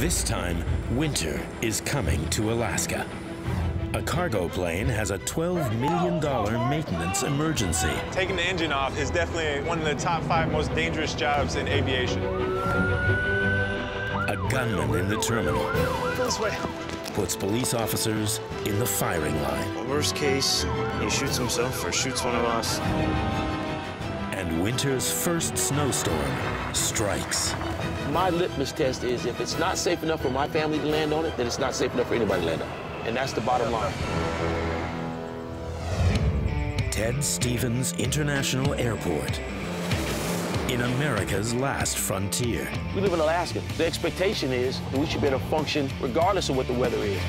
This time, winter is coming to Alaska. A cargo plane has a $12 million maintenance emergency. Taking the engine off is definitely one of the top 5 most dangerous jobs in aviation. A gunman in the terminal This way. puts police officers in the firing line. Worst case, he shoots himself or shoots one of us. And winter's first snowstorm strikes. My litmus test is if it's not safe enough for my family to land on it, then it's not safe enough for anybody to land on it. And that's the bottom line. Ted Stevens International Airport, in America's last frontier. We live in Alaska. The expectation is that we should be able to function regardless of what the weather is.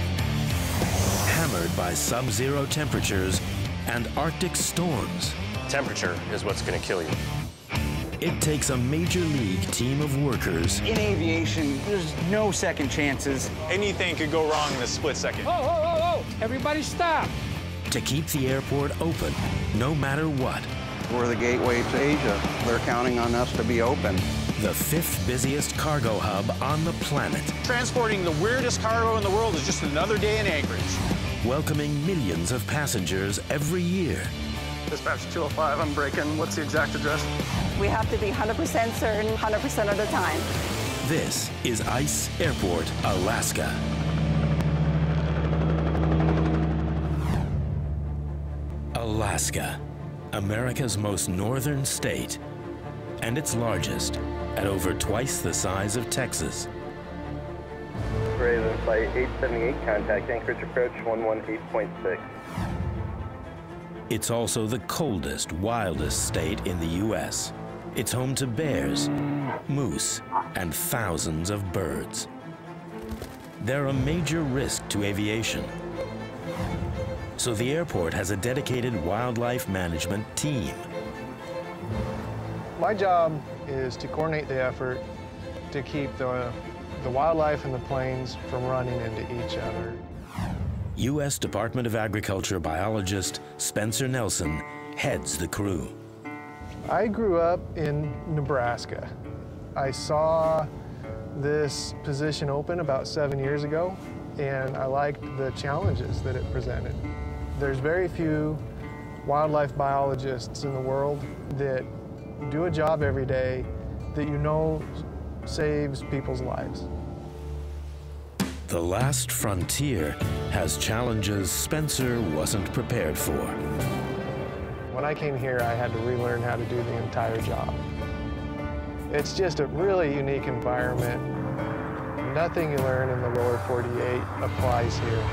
Hammered by sub-zero temperatures and Arctic storms. Temperature is what's going to kill you. It takes a major league team of workers In aviation, there's no second chances. Anything could go wrong in a split second. Oh! Everybody stop! to keep the airport open, no matter what. We're the gateway to Asia. They're counting on us to be open. The 5th busiest cargo hub on the planet, Transporting the weirdest cargo in the world is just another day in Anchorage. welcoming millions of passengers every year. Dispatch 205, I'm breaking. What's the exact address? We have to be 100% certain 100% of the time. This is ICE Airport, Alaska. Alaska, America's most northern state, and its largest, at over twice the size of Texas. Raven Flight 878, contact Anchorage approach 118.6. It's also the coldest, wildest state in the U.S. It's home to bears, moose, and thousands of birds. They're a major risk to aviation. So the airport has a dedicated wildlife management team. My job is to coordinate the effort to keep the wildlife and the planes from running into each other. U.S. Department of Agriculture biologist Spencer Nelson heads the crew. I grew up in Nebraska. I saw this position open about 7 years ago, and I liked the challenges that it presented. There's very few wildlife biologists in the world that do a job every day that you know saves people's lives. The last frontier has challenges Spencer wasn't prepared for. When I came here, I had to relearn how to do the entire job. It's just a really unique environment. Nothing you learn in the lower 48 applies here.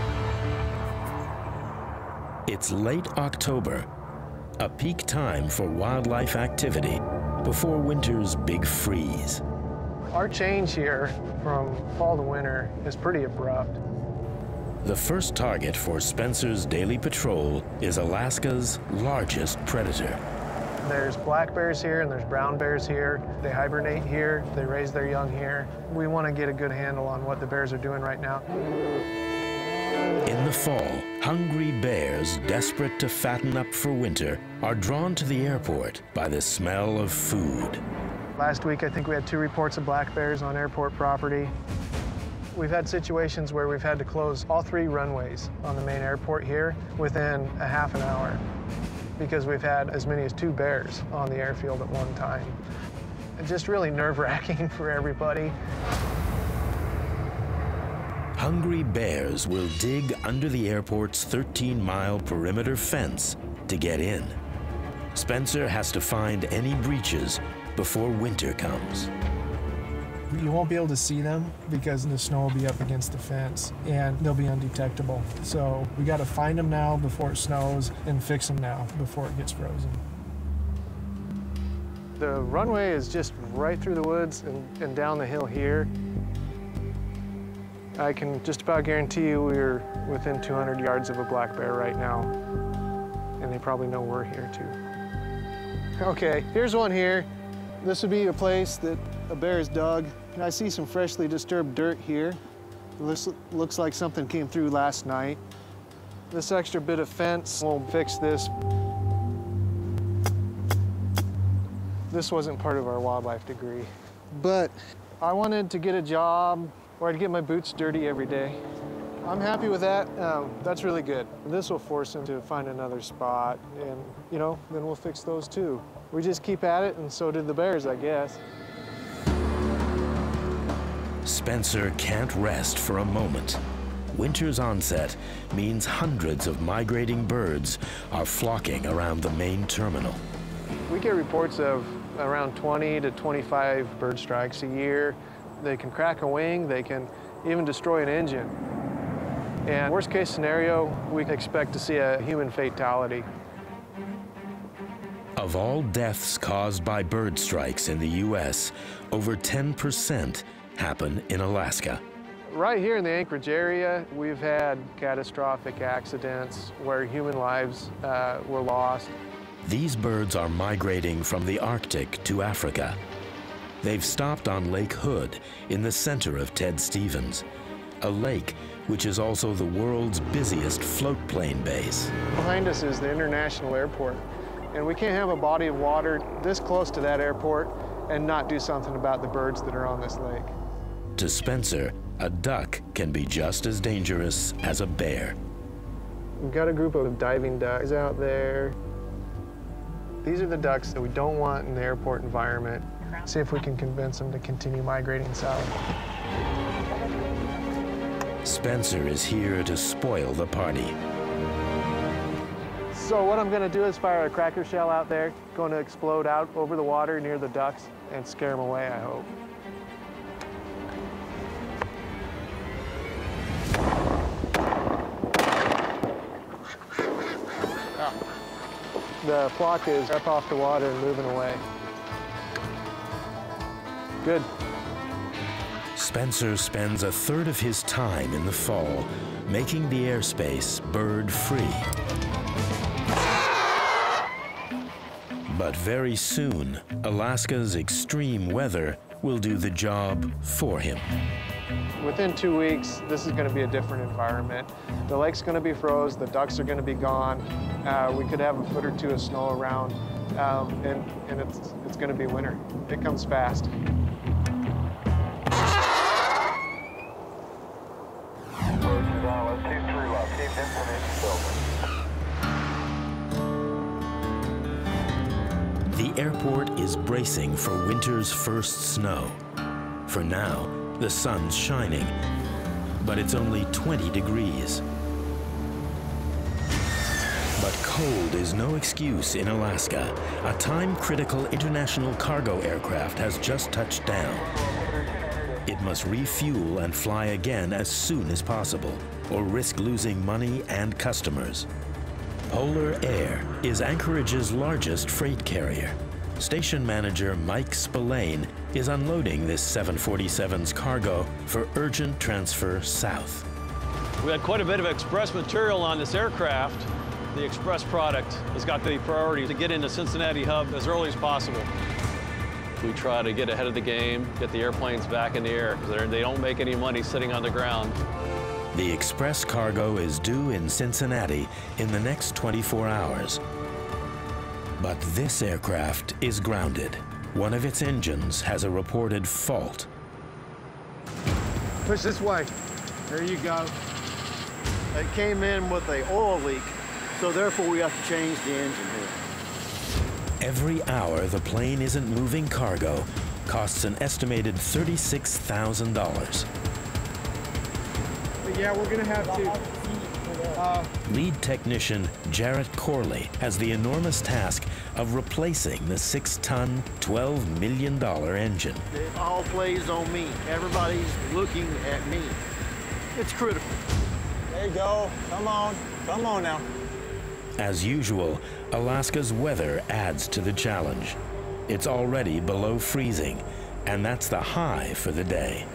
It's late October, a peak time for wildlife activity before winter's big freeze. Our change here from fall to winter is pretty abrupt. The first target for Spencer's daily patrol is Alaska's largest predator. There's black bears here and there's brown bears here. They hibernate here, they raise their young here. We want to get a good handle on what the bears are doing right now. In the fall, hungry bears desperate to fatten up for winter are drawn to the airport by the smell of food. Last week, I think we had 2 reports of black bears on airport property. We've had situations where we've had to close all 3 runways on the main airport here within a half an hour because we've had as many as 2 bears on the airfield at one time. It's just really nerve-wracking for everybody. Hungry bears will dig under the airport's 13-mile perimeter fence to get in. Spencer has to find any breaches before winter comes. You won't be able to see them because the snow will be up against the fence and they'll be undetectable. So we got to find them now before it snows and fix them now before it gets frozen. The runway is just right through the woods and down the hill here. I can just about guarantee you we're within 200 yards of a black bear right now, and they probably know we're here too. Okay, here's one here. This would be a place that a bear is dug. And I see some freshly disturbed dirt here. This looks like something came through last night. This extra bit of fence will fix this. This wasn't part of our wildlife degree, but I wanted to get a job or I'd get my boots dirty every day. I'm happy with that. That's really good. This will force him to find another spot, and you know, then we'll fix those too. We just keep at it, and so did the bears, I guess. Spencer can't rest for a moment. Winter's onset means hundreds of migrating birds are flocking around the main terminal. We get reports of around 20 to 25 bird strikes a year. They can crack a wing, they can even destroy an engine. And worst case scenario, we expect to see a human fatality. Of all deaths caused by bird strikes in the U.S., over 10% happen in Alaska. Right here in the Anchorage area, we've had catastrophic accidents where human lives were lost. These birds are migrating from the Arctic to Africa. They've stopped on Lake Hood in the center of Ted Stevens, a lake which is also the world's busiest floatplane base. Behind us is the International Airport, and we can't have a body of water this close to that airport and not do something about the birds that are on this lake. To Spencer, a duck can be just as dangerous as a bear. We've got a group of diving ducks out there. These are the ducks that we don't want in the airport environment. See if we can convince them to continue migrating south. Spencer is here to spoil the party. So what I'm going to do is fire a cracker shell out there, going to explode out over the water near the ducks and scare them away, I hope. The flock is up off the water and moving away. Good. Spencer spends a third of his time in the fall making the airspace bird-free. But very soon, Alaska's extreme weather will do the job for him. Within 2 weeks, this is going to be a different environment. The lake's going to be froze, the ducks are going to be gone. We could have a foot or two of snow around, and it's going to be winter. It comes fast. The airport is bracing for winter's first snow. For now, the sun's shining, but it's only 20 degrees. But cold is no excuse in Alaska. A time-critical international cargo aircraft has just touched down. It must refuel and fly again as soon as possible, or risk losing money and customers. Polar Air is Anchorage's largest freight carrier. Station manager Mike Spillane is unloading this 747's cargo for urgent transfer south. We had quite a bit of express material on this aircraft. The express product has got the priority to get into Cincinnati hub as early as possible. We try to get ahead of the game, get the airplanes back in the air, because they don't make any money sitting on the ground. The express cargo is due in Cincinnati in the next 24 hours. But this aircraft is grounded. One of its engines has a reported fault. Push this way. There you go. It came in with an oil leak, so therefore we have to change the engine here. Every hour the plane isn't moving cargo costs an estimated $36,000. Yeah, we're gonna have to. Lead technician Jarrett Corley has the enormous task of replacing the 6-ton, $12 million engine. It all plays on me. Everybody's looking at me. It's critical. There you go. Come on now. As usual, Alaska's weather adds to the challenge. It's already below freezing, and that's the high for the day.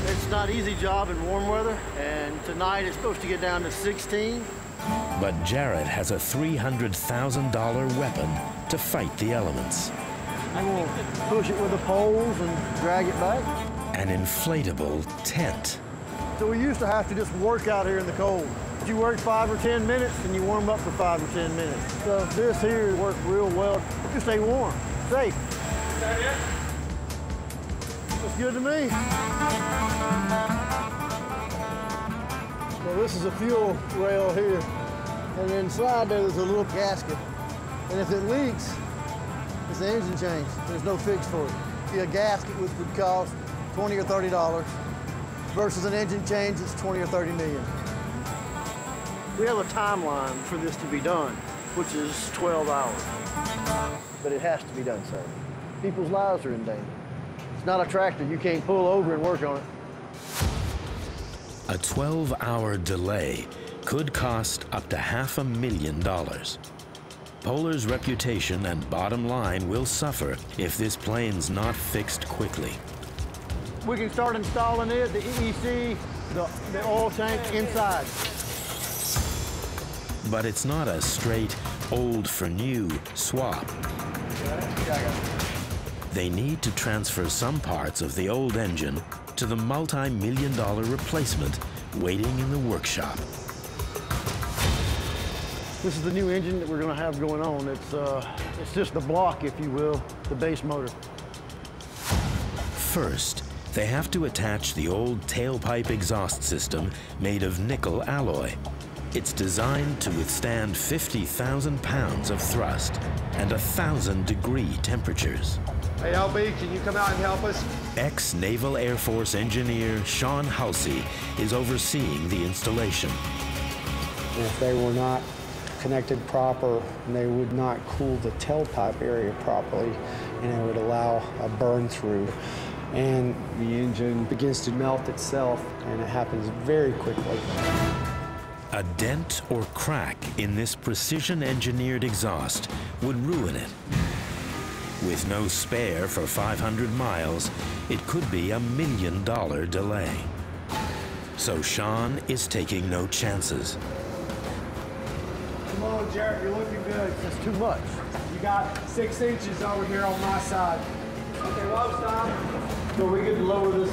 It's not an easy job in warm weather, and tonight it's supposed to get down to 16. But Jarrett has a $300,000 weapon to fight the elements. I'm going to push it with the poles and drag it back. An inflatable tent. So we used to have to just work out here in the cold. You work 5 or 10 minutes, and you warm up for 5 or 10 minutes. So this here worked real well. Just stay warm, safe. Is that it? Let's good to me. Well, this is a fuel rail here. And inside there's a little gasket. And if it leaks, it's the engine change. There's no fix for it. A gasket which would cost $20 or $30 versus an engine change that's 20 or 30 million. We have a timeline for this to be done, which is 12 hours. But it has to be done, sir. People's lives are in danger. It's not a tractor. You can't pull over and work on it. A 12-hour delay could cost up to $500,000. Polar's reputation and bottom line will suffer if this plane's not fixed quickly. We can start installing it, the EEC, the oil tank inside. But it's not a straight old for new swap. They need to transfer some parts of the old engine to the multi-million-dollar replacement waiting in the workshop. This is the new engine that we're going to have going on. It's just the block, if you will, the base motor. First, they have to attach the old tailpipe exhaust system made of nickel alloy. It's designed to withstand 50,000 pounds of thrust and 1,000-degree temperatures. Hey, LB, can you come out and help us? Ex-Naval Air Force engineer Sean Halsey is overseeing the installation. If they were not connected proper, they would not cool the tailpipe area properly, and it would allow a burn through. And the engine begins to melt itself, and it happens very quickly. A dent or crack in this precision-engineered exhaust would ruin it. With no spare for 500 miles, it could be $1 million delay. So Sean is taking no chances. Come on, Jarrett, you're looking good. That's too much. You got 6 inches over here on my side. Okay, low stop. So we get to lower this.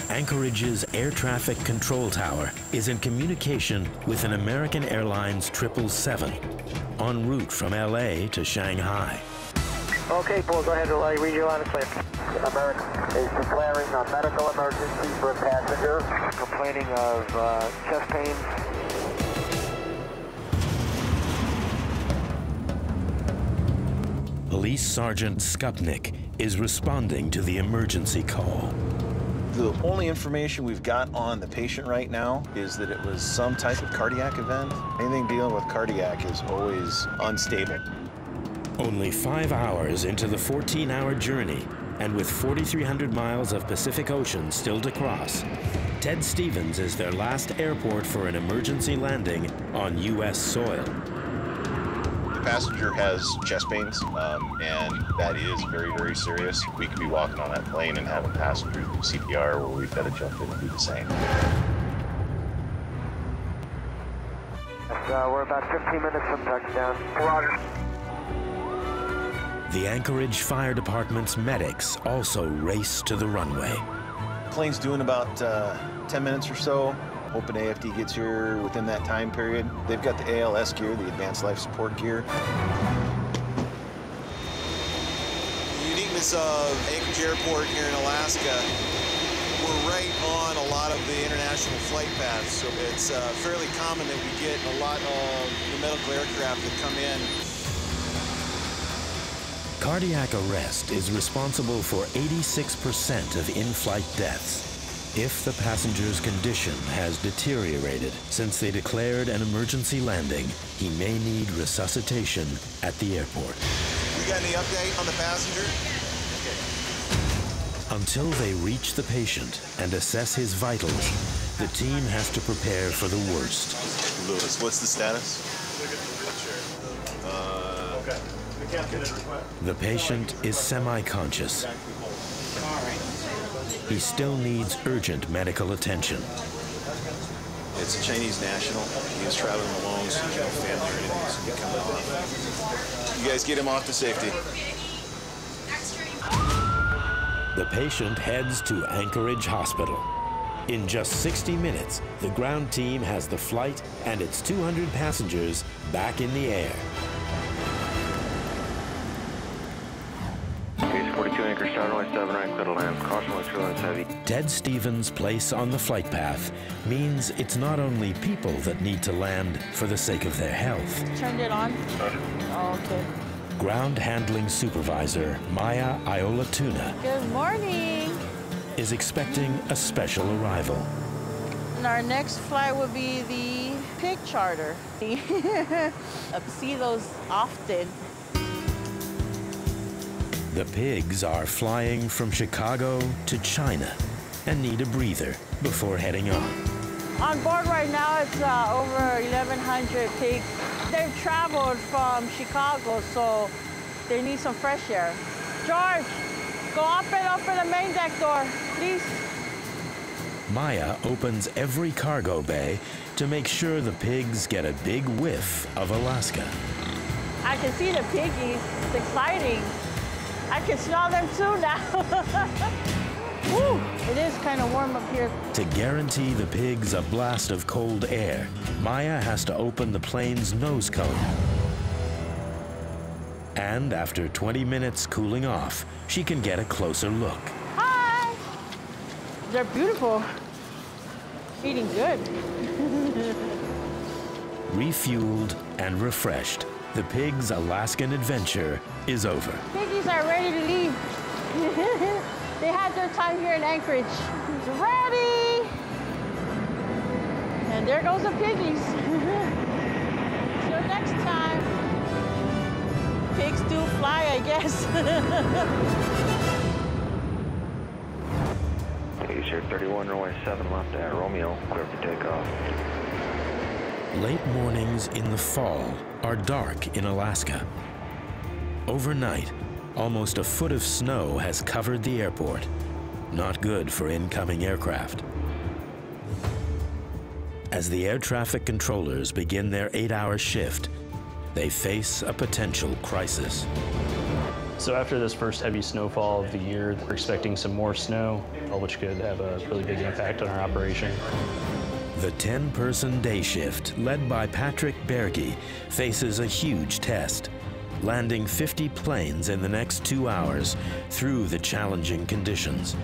Anchorage's air traffic control tower is in communication with an American Airlines 777 en route from LA to Shanghai. Okay, Paul, go ahead and read your line of clear. American is declaring a medical emergency for a passenger complaining of chest pain. Police Sergeant Skupnik is responding to the emergency call. The only information we've got on the patient right now is that it was some type of cardiac event. Anything dealing with cardiac is always unstable. Only 5 hours into the 14-hour journey, and with 4,300 miles of Pacific Ocean still to cross, Ted Stevens is their last airport for an emergency landing on U.S. soil. The passenger has chest pains, and that is very, very serious. We could be walking on that plane and having passengers do CPR, where we've got to jump in and do the same. We're about 15 minutes from touchdown. Roger. The Anchorage Fire Department's medics also race to the runway. Plane's doing about 10 minutes or so. Hoping AFD gets here within that time period. They've got the ALS gear, the Advanced Life Support gear. The uniqueness of Anchorage Airport here in Alaska, we're right on a lot of the international flight paths, so it's fairly common that we get a lot of the medical aircraft that come in. Cardiac arrest is responsible for 86% of in-flight deaths. If the passenger's condition has deteriorated since they declared an emergency landing, he may need resuscitation at the airport. We got any update on the passenger? Okay. Until they reach the patient and assess his vitals, the team has to prepare for the worst. Lewis, what's the status? Okay. The patient is semi-conscious. He still needs urgent medical attention. It's a Chinese national. He is traveling alone, so there's no family or anything, so he come with me. You guys get him off to safety. The patient heads to Anchorage Hospital. In just 60 minutes, the ground team has the flight and its 200 passengers back in the air. Base 42 anchor, star runway 7 right, clear to land. Caution, with turbulence heavy. Ted Stevens' place on the flight path means it's not only people that need to land for the sake of their health. Turned it on? Oh, okay. Ground handling supervisor Maya Iola Tuna Good morning. is expecting a special arrival. And our next flight will be the pig charter. I see those often. The pigs are flying from Chicago to China and need a breather before heading on. On board right now, it's over 1,100 pigs. They've traveled from Chicago, so they need some fresh air. George, go up and open the main deck door, please. Maya opens every cargo bay to make sure the pigs get a big whiff of Alaska. I can see the piggies. It's exciting. I can smell them too now. Woo, it is kind of warm up here. To guarantee the pigs a blast of cold air, Maya has to open the plane's nose cone. And after 20 minutes cooling off, she can get a closer look. Hi! They're beautiful. Eating good. Refueled and refreshed, the pigs' Alaskan adventure is over. Piggies are ready to leave. They had their time here in Anchorage. Ready! And there goes the piggies. Till next time. Pigs do fly, I guess. Air 31, runway 7 left at Romeo, clear for takeoff. Late mornings in the fall are dark in Alaska. Overnight, almost a foot of snow has covered the airport. Not good for incoming aircraft. As the air traffic controllers begin their 8-hour shift, they face a potential crisis. So after this first heavy snowfall of the year, we're expecting some more snow, which could have a really big impact on our operation. The 10-person day shift, led by Patrick Berge, faces a huge test, landing 50 planes in the next 2 hours through the challenging conditions.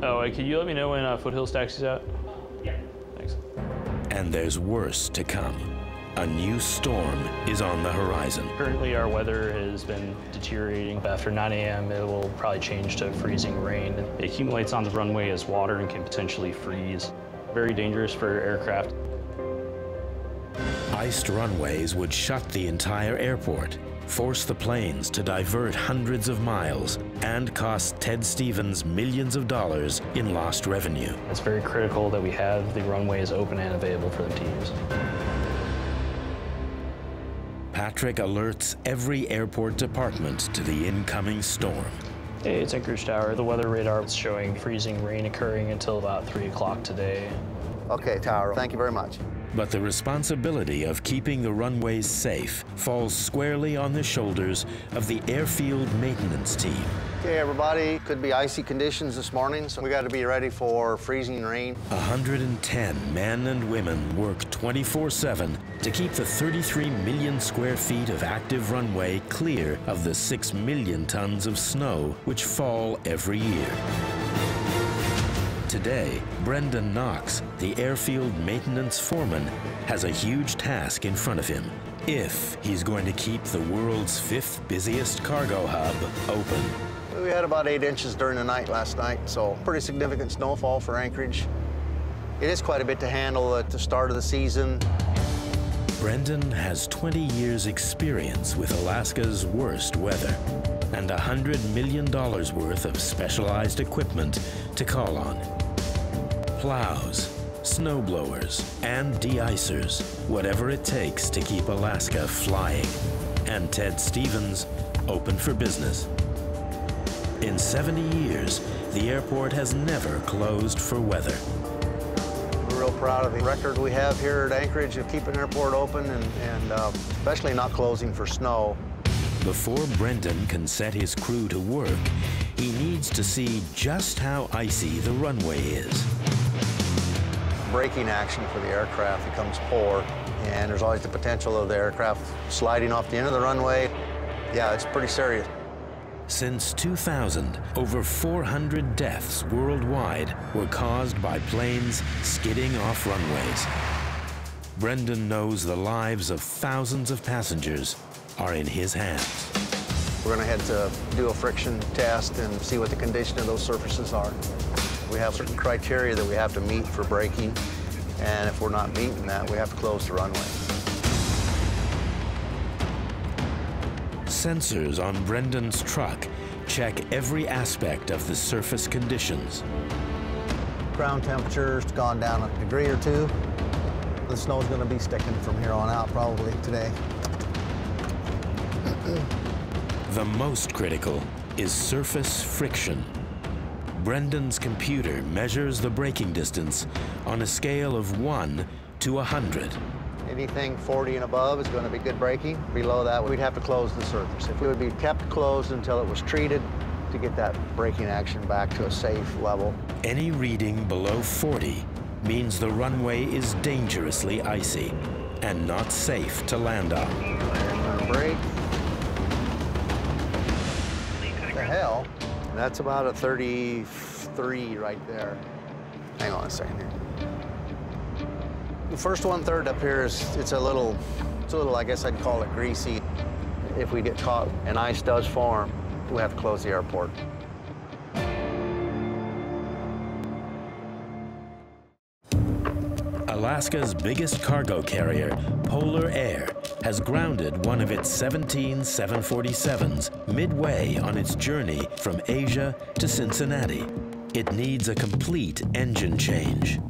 Oh, can you let me know when Foothills taxis out? Yeah. Thanks. And there's worse to come. A new storm is on the horizon. Currently, our weather has been deteriorating. After 9 a.m., it will probably change to freezing rain. It accumulates on the runway as water and can potentially freeze. Very dangerous for aircraft. Iced runways would shut the entire airport, force the planes to divert hundreds of miles, and cost Ted Stevens millions of dollars in lost revenue. It's very critical that we have the runways open and available for the teams. Patrick alerts every airport department to the incoming storm. Hey, it's Anchorage Tower. The weather radar is showing freezing rain occurring until about 3 o'clock today. Okay, Tower, thank you very much. But the responsibility of keeping the runways safe falls squarely on the shoulders of the airfield maintenance team. Okay, everybody, could be icy conditions this morning, so we got to be ready for freezing rain. 110 men and women work 24/7 to keep the 33 million square feet of active runway clear of the 6 million tons of snow which fall every year. Today, Brendan Knox, the airfield maintenance foreman, has a huge task in front of him if he's going to keep the world's 5th busiest cargo hub open. We had about 8 inches during the night last night, so pretty significant snowfall for Anchorage. It is quite a bit to handle at the start of the season. Brendan has 20 years' experience with Alaska's worst weather and $100 million worth of specialized equipment to call on. Plows, snowblowers, and de-icers, whatever it takes to keep Alaska flying. And Ted Stevens open for business. In 70 years, the airport has never closed for weather. We're real proud of the record we have here at Anchorage of keeping the airport open and especially not closing for snow. Before Brendan can set his crew to work, he needs to see just how icy the runway is. braking action for the aircraft becomes poor, and there's always the potential of the aircraft sliding off the end of the runway. Yeah, it's pretty serious. Since 2000, over 400 deaths worldwide were caused by planes skidding off runways. Brendan knows the lives of thousands of passengers are in his hands. We're going to head to do a friction test and see what the condition of those surfaces are. We have certain criteria that we have to meet for braking, and if we're not meeting that, we have to close the runway. Sensors on Brendan's truck check every aspect of the surface conditions. Ground temperature's gone down a degree or two. The snow's going to be sticking from here on out probably today. The most critical is surface friction. Brendan's computer measures the braking distance on a scale of 1 to 100. Anything 40 and above is going to be good braking. Below that, we'd have to close the surface. If it would be kept closed until it was treated to get that braking action back to a safe level. Any reading below 40 means the runway is dangerously icy and not safe to land on. And brake. What the hell? That's about a 33 right there. Hang on a second here. The first 1/3 up here it's a little, I guess I'd call it greasy. If we get caught and ice does form, we have to close the airport. Alaska's biggest cargo carrier, Polar Air, has grounded one of its 17 747s midway on its journey from Asia to Cincinnati. It needs a complete engine change.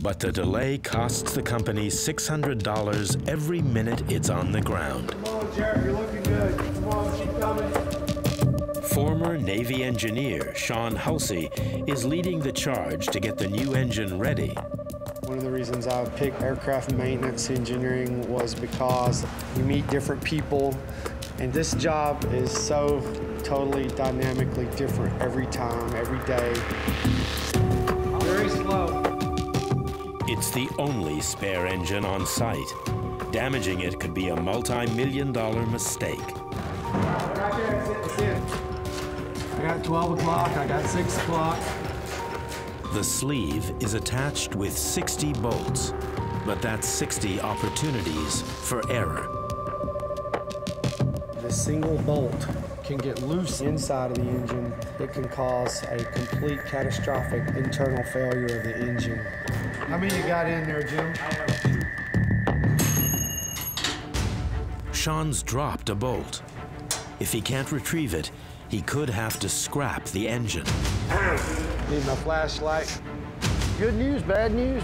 But the delay costs the company $600 every minute it's on the ground. Come on, Jared, you're looking good. Come on, keep coming. Former Navy engineer Sean Hulsey is leading the charge to get the new engine ready. One of the reasons I picked aircraft maintenance engineering was because you meet different people, and this job is so totally dynamically different every time, every day. Very slow. It's the only spare engine on site. Damaging it could be a multi-million-dollar mistake. Right there, it's in. I got 12 o'clock, I got 6 o'clock. The sleeve is attached with 60 bolts, but that's 60 opportunities for error. The single bolt can get loose inside of the engine. It can cause a complete catastrophic internal failure of the engine. How many you got in there, Jim? Sean's dropped a bolt. If he can't retrieve it, he could have to scrap the engine. Need my flashlight. Good news, bad news?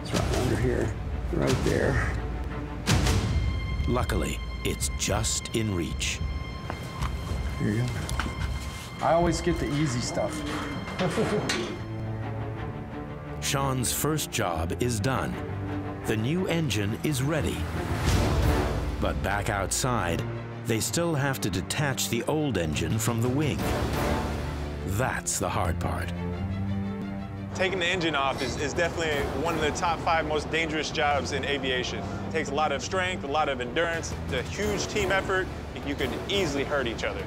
It's right under here, right there. Luckily, it's just in reach. Here you go. I always get the easy stuff. Sean's first job is done. The new engine is ready. But back outside, they still have to detach the old engine from the wing. That's the hard part. Taking the engine off is definitely one of the top 5 most dangerous jobs in aviation. It takes a lot of strength, a lot of endurance, it's a huge team effort. You could easily hurt each other.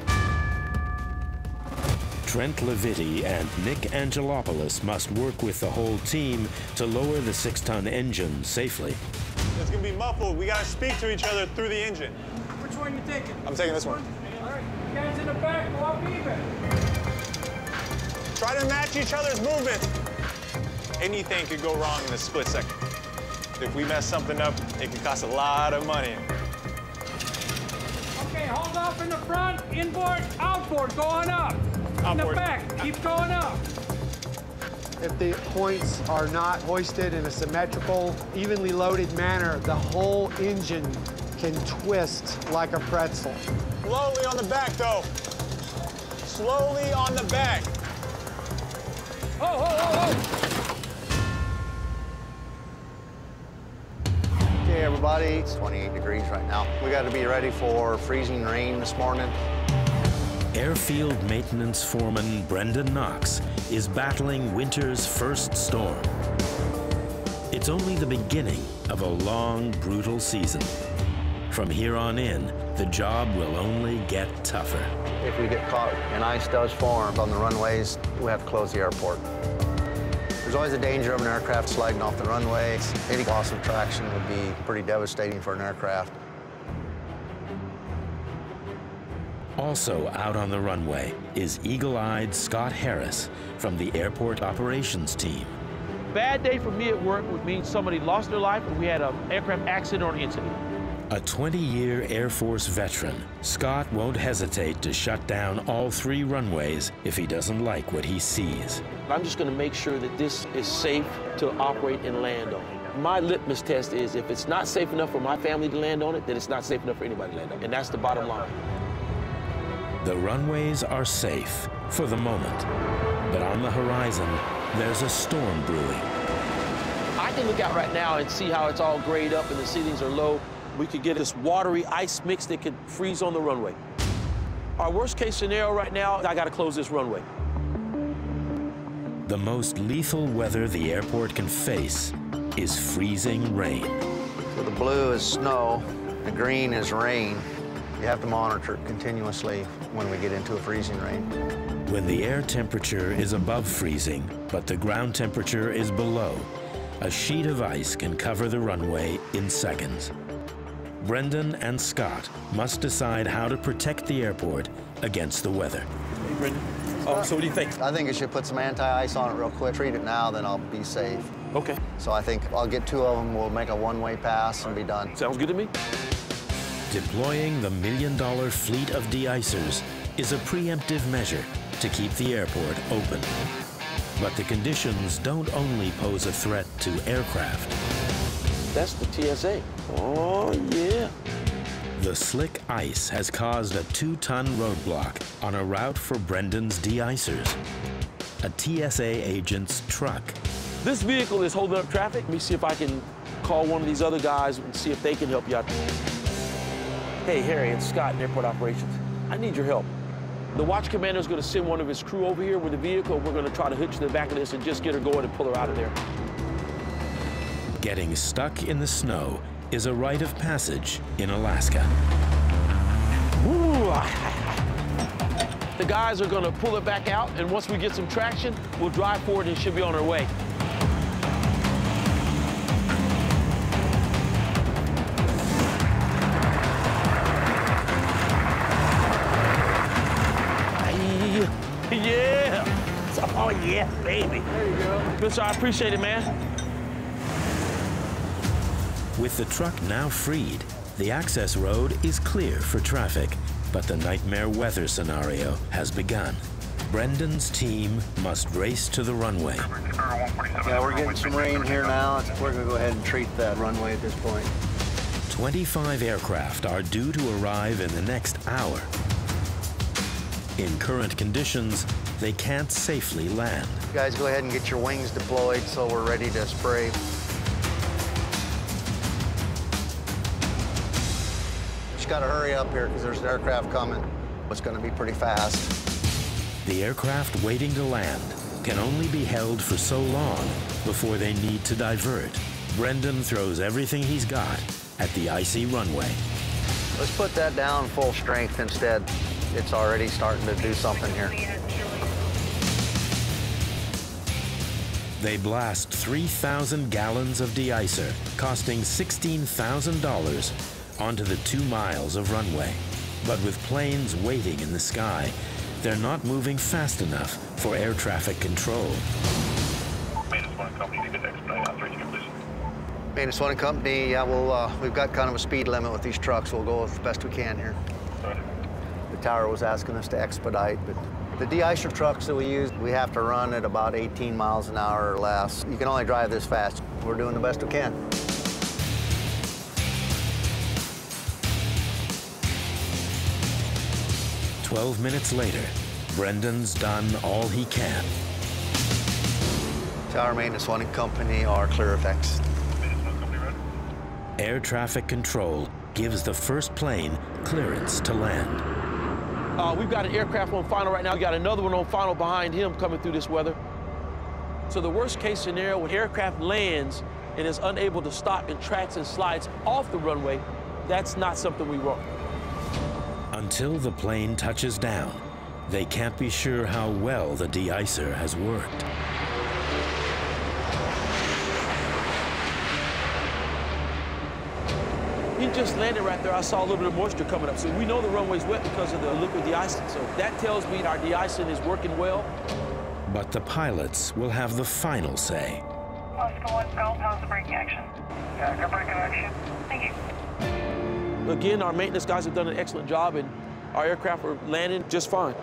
Trent Levitti and Nick Angelopoulos must work with the whole team to lower the 6-ton engine safely. It's gonna be muffled. We gotta speak to each other through the engine. Which one are you taking? I'm taking this one. All right, you guys in the back, go up even. Try to match each other's movement. Anything could go wrong in a split second. If we mess something up, it could cost a lot of money. Okay, hold off in the front, inboard, outboard, going up. In the back, keep going up. If the points are not hoisted in a symmetrical, evenly loaded manner, the whole engine can twist like a pretzel. Slowly on the back, though. Slowly on the back. Oh. Okay, everybody, it's 28 degrees right now. We got to be ready for freezing rain this morning. Airfield maintenance foreman Brendan Knox is battling winter's first storm. It's only the beginning of a long, brutal season. From here on in, the job will only get tougher. If we get caught and ice does form on the runways, we have to close the airport. There's always a danger of an aircraft sliding off the runway. Any loss of traction would be pretty devastating for an aircraft. Also out on the runway is eagle-eyed Scott Harris from the airport operations team. Bad day for me at work would mean somebody lost their life and we had an aircraft accident or an incident. A 20-year Air Force veteran, Scott won't hesitate to shut down all 3 runways if he doesn't like what he sees. I'm just going to make sure that this is safe to operate and land on. My litmus test is if it's not safe enough for my family to land on it, then it's not safe enough for anybody to land on it. And that's the bottom line. The runways are safe for the moment, but on the horizon, there's a storm brewing. I can look out right now and see how it's all grayed up and the ceilings are low. We could get this watery ice mix that could freeze on the runway. Our worst case scenario right now, I got to close this runway. The most lethal weather the airport can face is freezing rain. So the blue is snow, the green is rain. You have to monitor it continuously when we get into a freezing rain. When the air temperature is above freezing, but the ground temperature is below, a sheet of ice can cover the runway in seconds. Brendan and Scott must decide how to protect the airport against the weather. Hey, Brendan. So what do you think? I think I should put some anti-ice on it real quick. Treat it now, then I'll be safe. Okay. So I think I'll get 2 of them. We'll make a one-way pass and be done. Sounds good to me. Deploying the $1 million fleet of de-icers is a preemptive measure to keep the airport open. But the conditions don't only pose a threat to aircraft. That's the TSA. Oh, yeah. The slick ice has caused a 2-ton roadblock on a route for Brendan's de-icers. A TSA agent's truck. This vehicle is holding up traffic. Let me see if I can call one of these other guys and see if they can help you out. Hey, Harry, it's Scott in Airport Operations. I need your help. The watch commander is going to send one of his crew over here with the vehicle. We're going to try to hitch to the back of this and just get her going and pull her out of there. Getting stuck in the snow is a rite of passage in Alaska. Ooh. The guys are going to pull it back out, and once we get some traction, we'll drive forward and it should be on our way. Yeah. Oh, yeah, baby. There you go. Good, sir. I appreciate it, man. With the truck now freed, the access road is clear for traffic, but the nightmare weather scenario has begun. Brendan's team must race to the runway. Yeah, we're getting some rain here now. We're going to go ahead and treat that runway at this point. 25 aircraft are due to arrive in the next hour. In current conditions, they can't safely land. You guys go ahead and get your wings deployed so we're ready to spray. Just got to hurry up here because there's an aircraft coming. It's going to be pretty fast. The aircraft waiting to land can only be held for so long before they need to divert. Brendan throws everything he's got at the icy runway. Let's put that down full strength instead. It's already starting to do something here. They blast 3,000 gallons of de-icer, costing $16,000, onto the 2 miles of runway. But with planes waiting in the sky, they're not moving fast enough for air traffic control. Maintenance 1 company to get expedite operation completion. Maintenance 1 company, yeah, we've got kind of a speed limit with these trucks. We'll go as best we can here. The tower was asking us to expedite, but the de-icer trucks that we use, we have to run at about 18 miles an hour or less. You can only drive this fast. We're doing the best we can. "12 minutes later, Brendan's done all he can. Tower Maintenance 1 Company are clear of X. Air traffic control gives the first plane clearance to land. We've got an aircraft on final right now. We got another one on final behind him coming through this weather. So the worst case scenario, when aircraft lands, and is unable to stop in tracks and slides off the runway, that's not something we want. Until the plane touches down, they can't be sure how well the de-icer has worked. He just landed right there. I saw a little bit of moisture coming up. So we know the runway's wet because of the liquid de-icing. So that tells me our de-icing is working well. But the pilots will have the final say. Oscar 1, Golf, how's the braking action? Yeah, good braking action. Thank you. Again, our maintenance guys have done an excellent job, and our aircraft are landing just fine.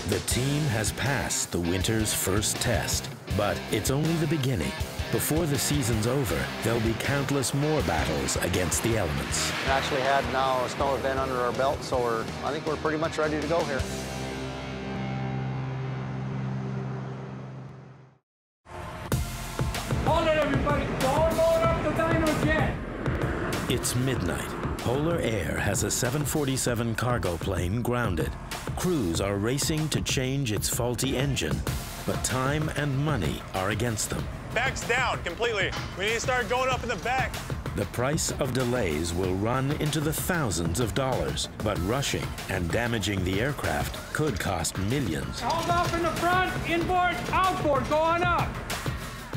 The team has passed the winter's first test, but it's only the beginning. Before the season's over, there'll be countless more battles against the elements. We actually had now a snow event under our belt, so I think we're pretty much ready to go here. Hold it, everybody. Don't load up the dyno jet. It's midnight. Polar Air has a 747 cargo plane grounded. Crews are racing to change its faulty engine, but time and money are against them. Back's down completely. We need to start going up in the back. The price of delays will run into the thousands of dollars, but rushing and damaging the aircraft could cost millions. Hold off in the front, inboard, outboard, go on up.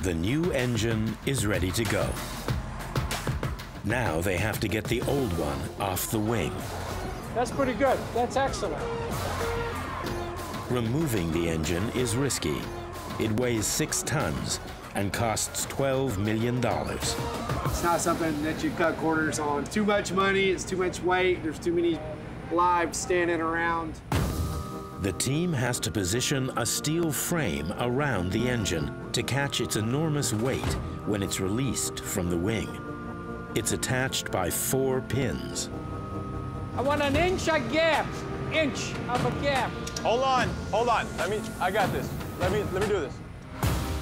The new engine is ready to go. Now they have to get the old one off the wing. That's pretty good. That's excellent. Removing the engine is risky. It weighs 6 tons and costs $12 million. It's not something that you cut corners on. Too much money, it's too much weight, there's too many lives standing around. The team has to position a steel frame around the engine to catch its enormous weight when it's released from the wing. It's attached by 4 pins. I want an inch of gap. Inch of a gap. Hold on. I got this. Let me do this.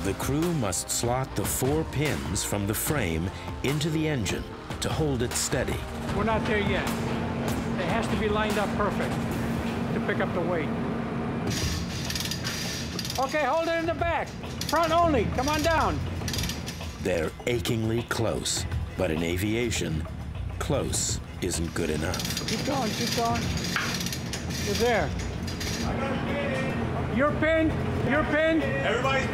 The crew must slot the 4 pins from the frame into the engine to hold it steady. We're not there yet. It has to be lined up perfect to pick up the weight. Okay, hold it in the back. Front only. Come on down. They're achingly close, but in aviation, close isn't good enough. Keep going, keep going. You're there. Your pin, your pin. Everybody's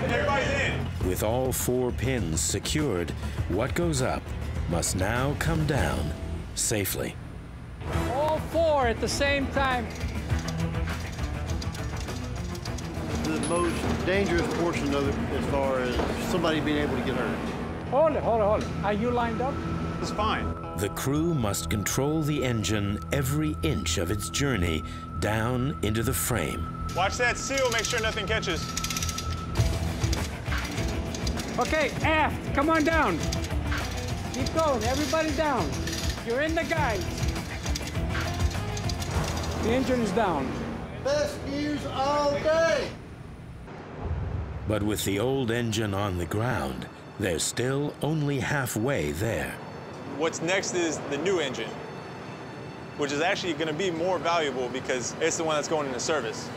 in. With all 4 pins secured, what goes up must now come down safely. All 4 at the same time. The most dangerous portion of it as far as somebody being able to get hurt. Hold it. Are you lined up? It's fine. The crew must control the engine every inch of its journey down into the frame. Watch that seal, make sure nothing catches. Okay, aft, come on down. Keep going, everybody down. You're in the guides. The engine is down. Best views all day. But with the old engine on the ground, they're still only halfway there. What's next is the new engine, which is actually going to be more valuable because it's the one that's going into service.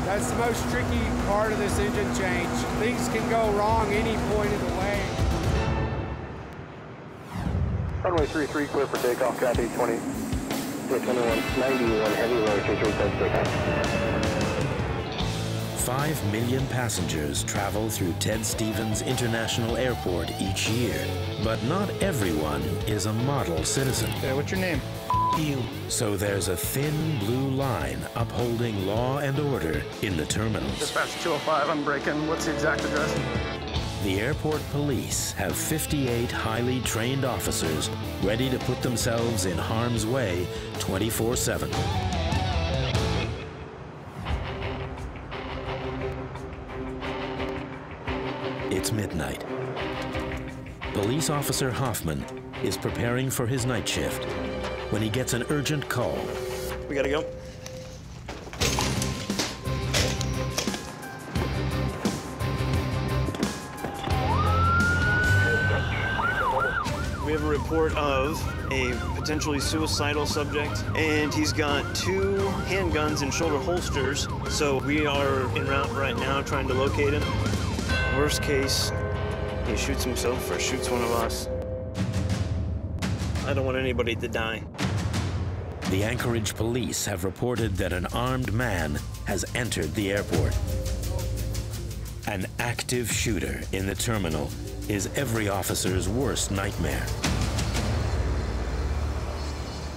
That's the most tricky part of this engine change. Things can go wrong any point of the way. Runway 33 clear for takeoff, copy 20. 2191 heavy low, 33 takeoff. 5 million passengers travel through Ted Stevens International Airport each year, but not everyone is a model citizen. Okay, what's your name? You. So there's a thin blue line upholding law and order in the terminals. Dispatch 205, I'm breaking. What's the exact address? The airport police have 58 highly trained officers ready to put themselves in harm's way 24/7. It's midnight. Police Officer Hoffman is preparing for his night shift when he gets an urgent call. We gotta go. We have a report of a potentially suicidal subject, and he's got 2 handguns in shoulder holsters. So we are en route right now trying to locate him. Worst case, He shoots himself or shoots one of us. I don't want anybody to die. The Anchorage police have reported that an armed man has entered the airport. An active shooter in the terminal is every officer's worst nightmare.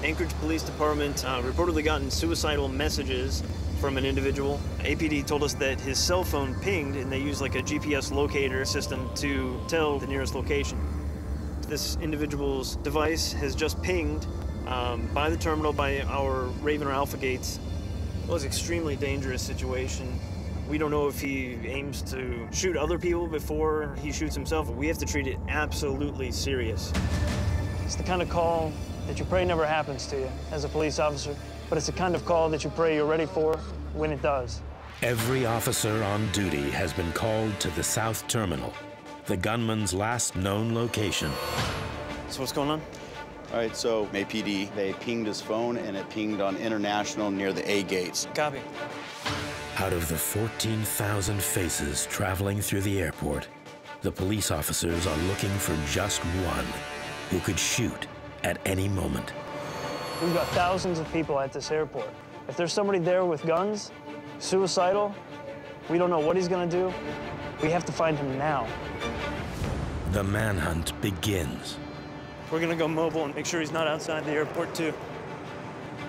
Anchorage Police Department reportedly gotten suicidal messages from an individual. APD told us that his cell phone pinged and they used like a GPS locator system to tell the nearest location. This individual's device has just pinged by the terminal, by our Raven or Alpha gates. It was an extremely dangerous situation. We don't know if he aims to shoot other people before he shoots himself. We have to treat it absolutely serious. It's the kind of call that you pray never happens to you as a police officer, but it's the kind of call that you pray you're ready for when it does. Every officer on duty has been called to the South Terminal, the gunman's last known location. So what's going on? All right, so APD, they pinged his phone and it pinged on International near the A gates. Copy. Out of the 14,000 faces traveling through the airport, the police officers are looking for just one who could shoot at any moment. We've got thousands of people at this airport. If there's somebody there with guns, suicidal, we don't know what he's gonna do. We have to find him now. The manhunt begins. We're gonna go mobile and make sure he's not outside the airport too.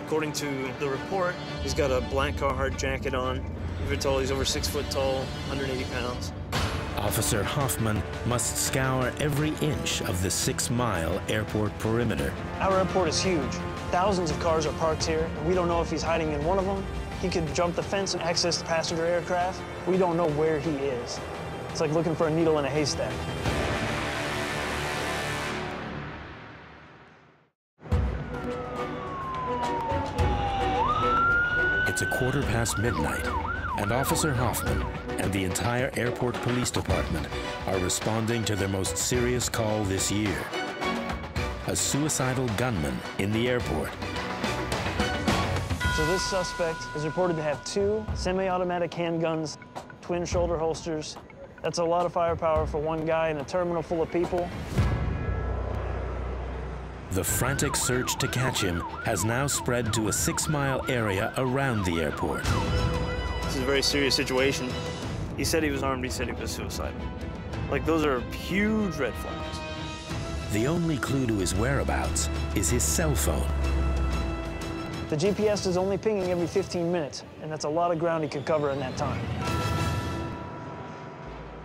According to the report, he's got a black Carhartt jacket on. If you're tall, he's over 6 foot tall, 180 pounds. Officer Hoffman must scour every inch of the 6-mile airport perimeter. Our airport is huge. Thousands of cars are parked here, and we don't know if he's hiding in one of them. He could jump the fence and access the passenger aircraft. We don't know where he is. It's like looking for a needle in a haystack. It's 1:15 midnight, and Officer Hoffman and the entire airport police department are responding to their most serious call this year. A suicidal gunman in the airport. So this suspect is reported to have 2 semi-automatic handguns, twin shoulder holsters. That's a lot of firepower for one guy in a terminal full of people. The frantic search to catch him has now spread to a 6-mile area around the airport. This is a very serious situation. He said he was armed, he said he was suicidal. Like, those are huge red flags. The only clue to his whereabouts is his cell phone. The GPS is only pinging every 15 minutes, and that's a lot of ground he could cover in that time.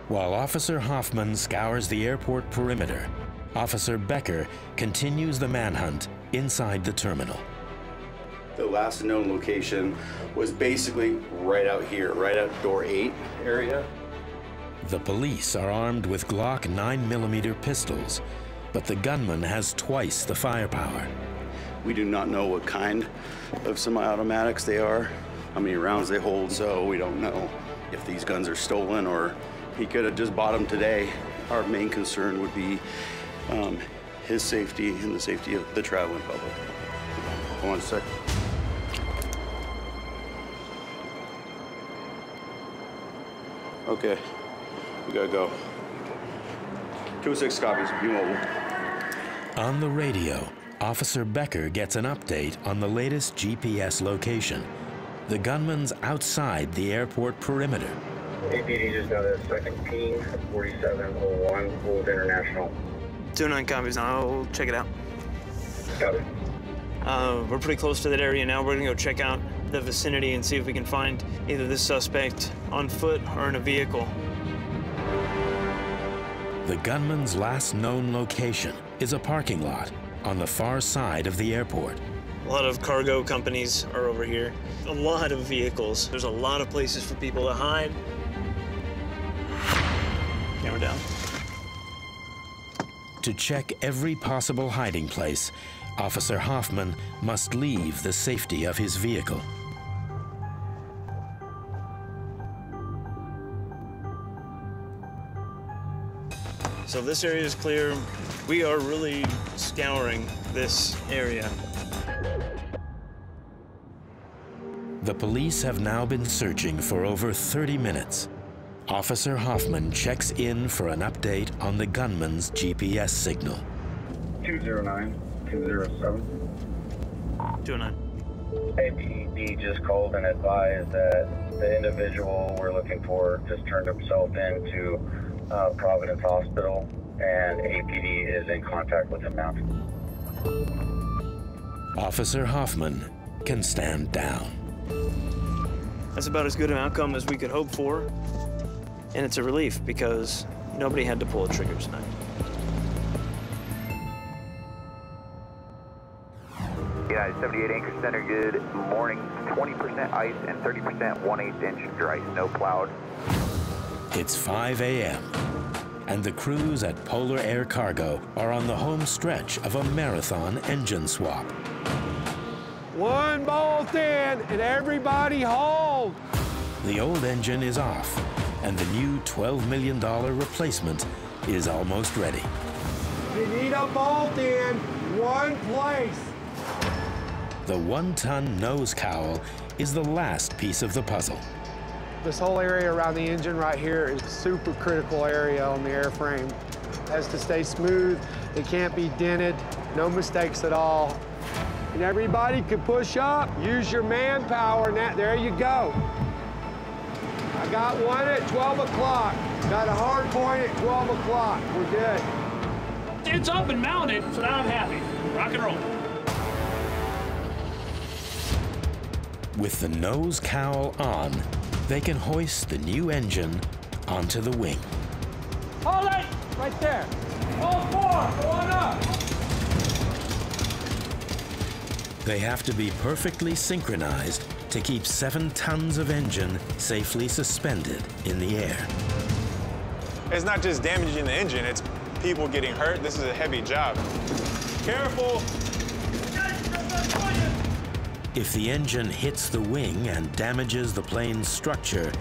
While Officer Hoffman scours the airport perimeter, Officer Becker continues the manhunt inside the terminal. The last known location was basically right out here, right out door 8 area. The police are armed with Glock 9mm pistols, but the gunman has twice the firepower. We do not know what kind of semi-automatics they are, how many rounds they hold, so we don't know if these guns are stolen or he could have just bought them today. Our main concern would be his safety and the safety of the traveling public. 1 sec. Okay, we gotta go. 206 copies, be mobile. On the radio, Officer Becker gets an update on the latest GPS location. The gunman's outside the airport perimeter. APD just got a second ping, 4701, Old International. 209 copies, I'll check it out. Got it. We're pretty close to that area now. We're gonna go check out the vicinity and see if we can find either this suspect on foot or in a vehicle. The gunman's last known location is a parking lot on the far side of the airport. A lot of cargo companies are over here. A lot of vehicles. There's a lot of places for people to hide. Camera down. To check every possible hiding place, Officer Hoffman must leave the safety of his vehicle. So this area is clear. We are really scouring this area. The police have now been searching for over 30 minutes. Officer Hoffman checks in for an update on the gunman's GPS signal. 209, 207. 209. APD just called and advised that the individual we're looking for just turned himself into Providence Hospital, and APD is in contact with him now. Officer Hoffman can stand down. That's about as good an outcome as we could hope for. And it's a relief because nobody had to pull a trigger tonight. Yeah, 78 Anchorage Center, good morning. 20% ice and 30% 1/8 inch dry snow plowed. It's 5 a.m. and the crews at Polar Air Cargo are on the home stretch of a marathon engine swap. One bolt in and everybody hold. The old engine is off, and the new $12 million replacement is almost ready. You need a bolt in one place. The 1-ton nose cowl is the last piece of the puzzle. This whole area around the engine right here is a super critical area on the airframe. It has to stay smooth, it can't be dented, no mistakes at all. And everybody can push up, use your manpower, and there you go. I got one at 12 o'clock. Got a hard point at 12 o'clock. We're good. It's up and mounted, so now I'm happy. Rock and roll. With the nose cowl on, they can hoist the new engine onto the wing. Hold it! Right there. All four, go on up. They have to be perfectly synchronized to keep 7 tons of engine safely suspended in the air. It's not just damaging the engine, it's people getting hurt. This is a heavy job. Careful! If the engine hits the wing and damages the plane's structure,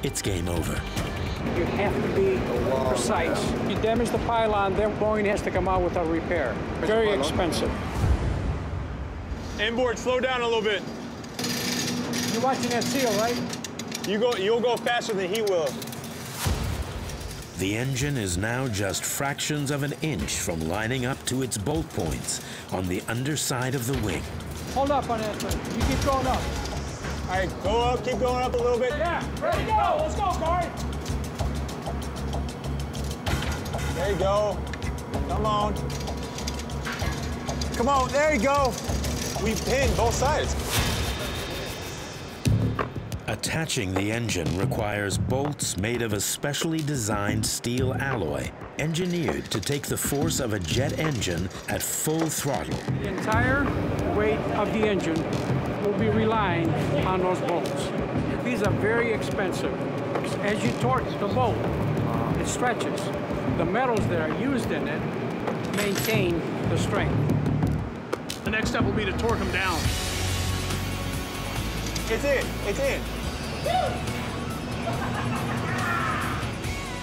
it's game over. You have to be precise. You damage the pylon, then Boeing has to come out with a repair. Very expensive. Inboard, slow down a little bit. You're watching that seal, right? You'll go faster than he will. The engine is now just fractions of an inch from lining up to its bolt points on the underside of the wing. Hold up on that one. You keep going up. All right, go up, keep going up a little bit. Yeah, ready to go. Let's go, Corey. There you go. Come on. Come on, there you go. We pinned both sides. Attaching the engine requires bolts made of a specially designed steel alloy, engineered to take the force of a jet engine at full throttle. The entire weight of the engine will be relying on those bolts. These are very expensive. As you torque the bolt, it stretches. The metals that are used in it maintain the strength. The next step will be to torque them down. It's in, it's in.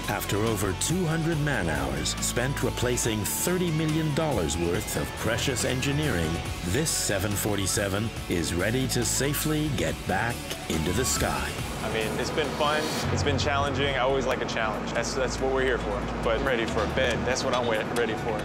After over 200 man-hours spent replacing $30 million worth of precious engineering, this 747 is ready to safely get back into the sky. I mean, it's been fun, it's been challenging. I always like a challenge. That's what we're here for. But I'm ready for a bed. That's what I'm ready for.